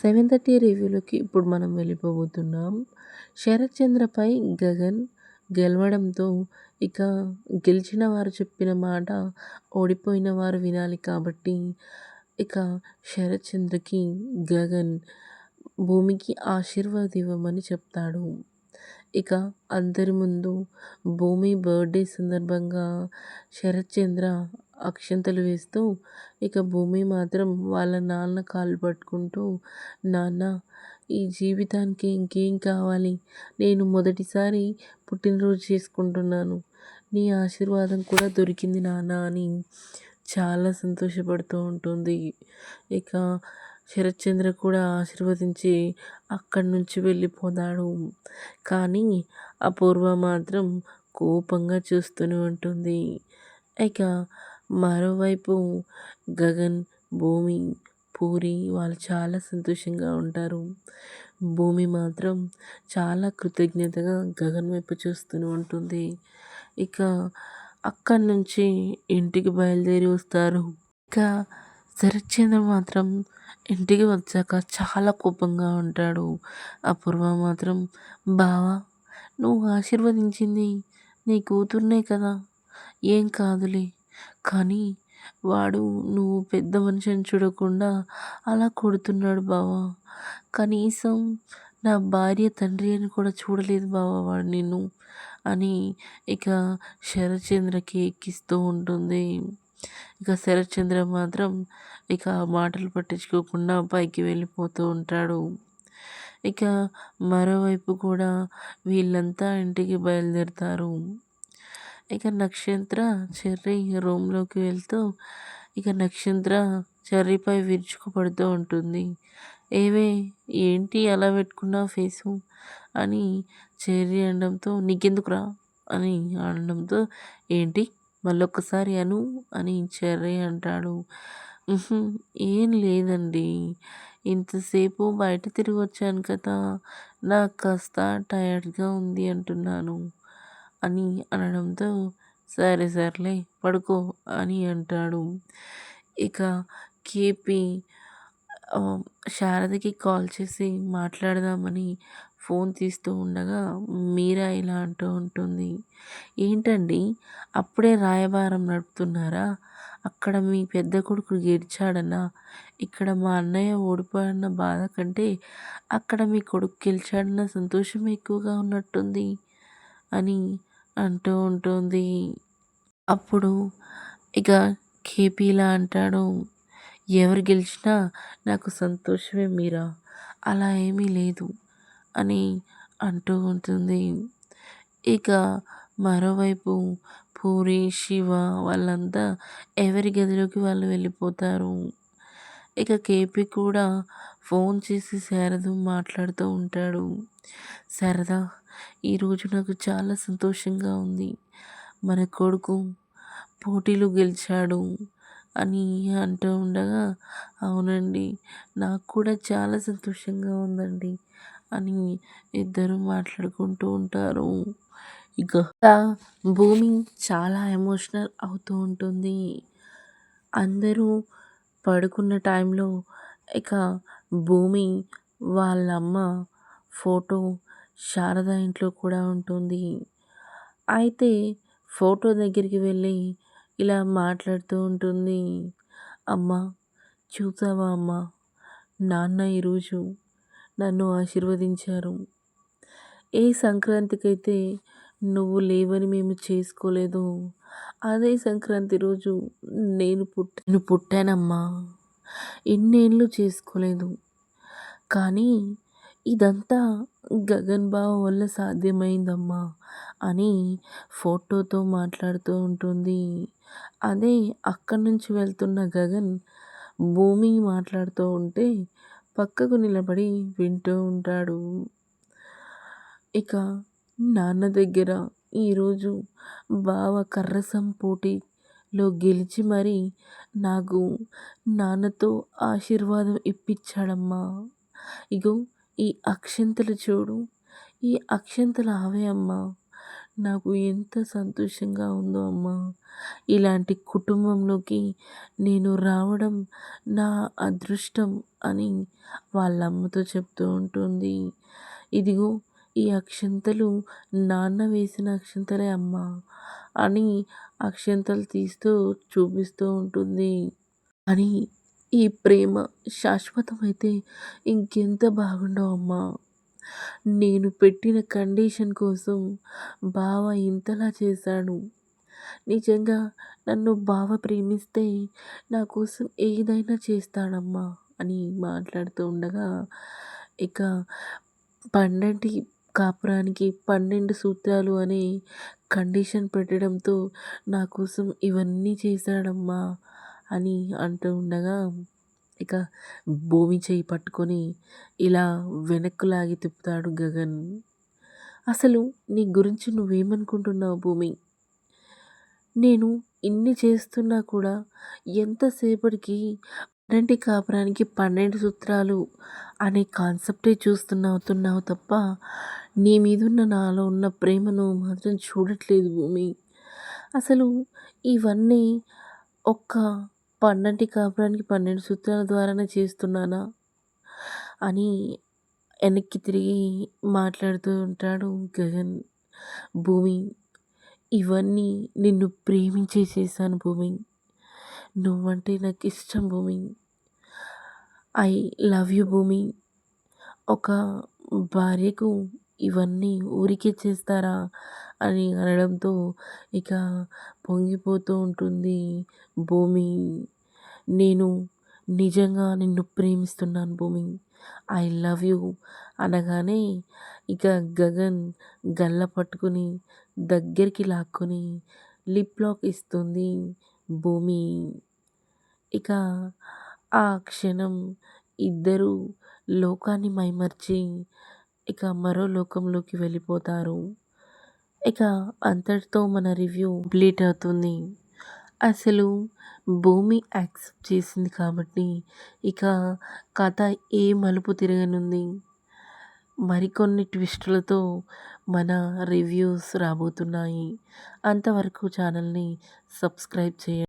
7:30 రివ్యూలోకి ఇప్పుడు మనం వెళ్ళిపోబోతున్నాం. 'శరత్ చంద్రపై గగన్' గెలవడంతో ఇక గెలిచిన వారు చెప్పిన మాట ఓడిపోయిన వారు వినాలి కాబట్టి ఇక శరత్ చంద్రకి గగన్ భూమికి ఆశీర్వాదం చెప్తాడు. ఇక అందరి ముందు భూమి బర్త్‌డే సందర్భంగా శరత్ చంద్ర అక్షింతలు వేస్తూ ఇక భూమి మాత్రం వాళ్ళ నాన్న కాళ్ళు పట్టుకుంటూ, నాన్న ఈ జీవితానికి ఇంకేం కావాలి? నేను మొదటిసారి పుట్టినరోజు చేసుకుంటున్నాను. నీ ఆశీర్వాదం కూడా దొరికింది నాన్న అని చాలా సంతోషపడుతూ ఉంటుంది. ఇక శరత్ చంద్ర కూడా ఆశీర్వదించి అక్కడి నుంచి వెళ్ళిపోతాడు. కానీ అపూర్వ మాత్రం కోపంగా చూస్తూనే ఉంటుంది. ఇక మరోవైపు గగన్, భూమి, పూరి వాళ్ళు చాలా సంతోషంగా ఉంటారు. భూమి మాత్రం చాలా కృతజ్ఞతగా గగన్ వైపు చూస్తూనే ఉంటుంది. ఇక అక్కడి నుంచి ఇంటికి బయలుదేరి వస్తారు. ఇక శరత్ చంద్ర మాత్రం ఇంటికి వచ్చాక చాలా కోపంగా ఉంటాడు. అపూర్వ మాత్రం, బావా నువ్వు ఆశీర్వదించింది నీ కూతుర్నే కదా, ఏం కాదులే, కానీ వాడు నువ్వు పెద్ద మనిషి అని చూడకుండా అలా కొడుతున్నాడు బావా. కనీసం నా భార్య తండ్రి అని కూడా చూడలేదు బావా వాడు నిన్ను అని ఇక శరత్ చంద్రకి ఎక్కిస్తూ ఉంటుంది. ఇక శరత్ చంద్ర మాత్రం ఇక మాటలు పట్టించుకోకుండా పైకి వెళ్ళిపోతూ ఉంటాడు. ఇక మరోవైపు కూడా వీళ్ళంతా ఇంటికి బయలుదేరుతారు. ఇక నక్షత్ర చెర్రీ రూమ్లోకి వెళ్తూ ఇక నక్షత్ర చెర్రీపై విరుచుకుపడుతూ ఉంటుంది. ఏవే ఏంటి అలా పెట్టుకున్నావు ఫేసు అని చెర్రీ అనడంతో, నీకెందుకురా అని అనడంతో, ఏంటి మళ్ళొక్కసారి అను అని చెర్రీ అంటాడు. ఏం లేదండి, ఇంతసేపు బయట తిరిగి వచ్చాను కదా, నాకు కాస్త టయర్డ్గా ఉంది అంటున్నాను అని అనడంతో, సరే సర్లే పడుకో అని అంటాడు. ఇక కేపీ శారదకి కాల్ చేసి మాట్లాడదామని ఫోన్ తీస్తూ ఉండగా మీరా ఇలా అంటూ ఉంటుంది. ఏంటండి అప్పుడే రాయబారం నడుపుతున్నారా? అక్కడ మీ పెద్ద కొడుకు గెలిచాడన్నా, ఇక్కడ మా అన్నయ్య ఓడిపోయాడన్న బాధ కంటే అక్కడ మీ కొడుకు గెలిచాడన్న సంతోషం ఎక్కువగా ఉన్నట్టుంది అని అంటూ ఉంటుంది. అప్పుడు ఇక కేపీ ఇలా అంటాడు, ఎవరు గెలిచినా నాకు సంతోషమే మీరా, అలా ఏమీ లేదు అని అంటూ ఉంటుంది. ఇక మరోవైపు పూరి, శివ వాళ్ళంతా ఎవరి గదిలోకి వాళ్ళు వెళ్ళిపోతారు. ఇక కేపీ కూడా ఫోన్ చేసి శారద మాట్లాడుతూ ఉంటాడు. శారద, ఈరోజు నాకు చాలా సంతోషంగా ఉంది. మన కొడుకు పోటీలో గెలిచాడు అని అంటూ ఉండగా, అవునండి నాకు కూడా చాలా సంతోషంగా ఉందండి అని ఇద్దరు మాట్లాడుకుంటూ ఉంటారు. ఇక భూమి చాలా ఎమోషనల్ అవుతూ ఉంటుంది. అందరూ పడుకున్న టైంలో ఇక భూమి వాళ్ళమ్మ ఫోటో శారద ఇంట్లో కూడా ఉంటుంది. అయితే ఫోటో దగ్గరికి వెళ్ళి ఇలా మాట్లాడుతూ ఉంటుంది. అమ్మ చూసావా అమ్మ, నాన్న ఈరోజు నన్ను ఆశీర్వదించారు. ఏ సంక్రాంతికైతే నువ్వు లేవని మేము చేసుకోలేదు, అదే సంక్రాంతి రోజు నేను పుట్టానమ్మా, ఇన్నేళ్ళు చేసుకోలేదు. కానీ ఇదంతా గగన్ బావ వల్ల సాధ్యమైందమ్మా అని ఫోటోతో మాట్లాడుతూ ఉంటుంది. అదే అక్కడి నుంచి వెళ్తున్న గగన్ భూమి మాట్లాడుతూ ఉంటే పక్కకు నిలబడి వింటూ ఉంటాడు. ఇక నాన్న దగ్గర ఈరోజు బావ కర్రసం పోటీలో గెలిచి మరి నాకు నాన్నతో ఆశీర్వాదం ఇప్పించాడమ్మా. ఇగో ఈ అక్షంతలు చూడు, ఈ అక్షంతలు అవే అమ్మా, నాకు ఎంత సంతోషంగా ఉందో అమ్మా. ఇలాంటి కుటుంబంలోకి నేను రావడం నా అదృష్టం అని వాళ్ళ అమ్మతో చెప్తూ ఉంటుంది. ఇదిగో ఈ అక్షింతలు నాన్న వేసిన అక్షింతలే అమ్మా అని అక్షింతలు తీస్తూ చూపిస్తూ ఉంటుంది. అని ఈ ప్రేమ శాశ్వతమైతే ఇంకెంత బాగుండో అమ్మా. నేను పెట్టిన కండిషన్ కోసం బావ ఇంతలా చేశాడు. నిజంగా నన్ను బావ ప్రేమిస్తే నా కోసం ఏదైనా చేస్తాడమ్మా అని మాట్లాడుతూ ఉండగా, ఇక 12 కాపురానికి 12 సూత్రాలు అనే కండిషన్ పెట్టడంతో నా కోసం ఇవన్నీ చేశాడమ్మా అని అంటూ ఉండగా, ఇక భూమి చెయ్యి పట్టుకొని ఇలా వెనక్కు లాగి తిప్పుతాడు గగన్. అసలు నీ గురించి నువ్వేమనుకుంటున్నావు భూమి? నేను ఇన్ని చేస్తున్నా కూడా ఎంతసేపటికి 12 కాపురానికి 12 సూత్రాలు అనే కాన్సెప్టే చూస్తున్నావు తప్ప నీ మీదున్న నాలో ఉన్న ప్రేమను మాత్రం చూడట్లేదు భూమి. అసలు ఇవన్నీ ఒక్క 12 కాపురానికి 12 సూత్రాల ద్వారానే చేస్తున్నానా అని వెనక్కి తిరిగి మాట్లాడుతూ ఉంటాడు గగన్. భూమి, ఇవన్నీ నిన్ను ప్రేమించే చేశాను భూమి. నువ్వంటే నాకు ఇష్టం భూమి. ఐ లవ్ యూ భూమి. ఒక భార్యకు ఇవన్నీ ఊరికే చేస్తారా అని అనడంతో ఇక పొంగిపోతూ ఉంటుంది భూమి. నేను నిజంగా నిన్ను ప్రేమిస్తున్నాను భూమి. ఐ లవ్ యూ అనగానే ఇక గగన్ గల్ల పట్టుకుని దగ్గరికి లాక్కొని లిప్ లాక్ ఇస్తుంది భూమి. ఇక ఆ క్షణం ఇద్దరూ లోకాన్ని మైమర్చి ఇక మరో లోకంలోకి వెళ్ళిపోతారు. ఇక అంతటితో మన రివ్యూ కంప్లీట్ అవుతుంది. అసలు భూమి యాక్సెప్ట్ చేసింది కాబట్టి ఇక కథ ఏ మలుపు తిరగనుంది. మరికొన్ని ట్విస్టులతో మన రివ్యూస్ రాబోతున్నాయి. అంతవరకు ఛానల్ని సబ్స్క్రైబ్ చేయండి.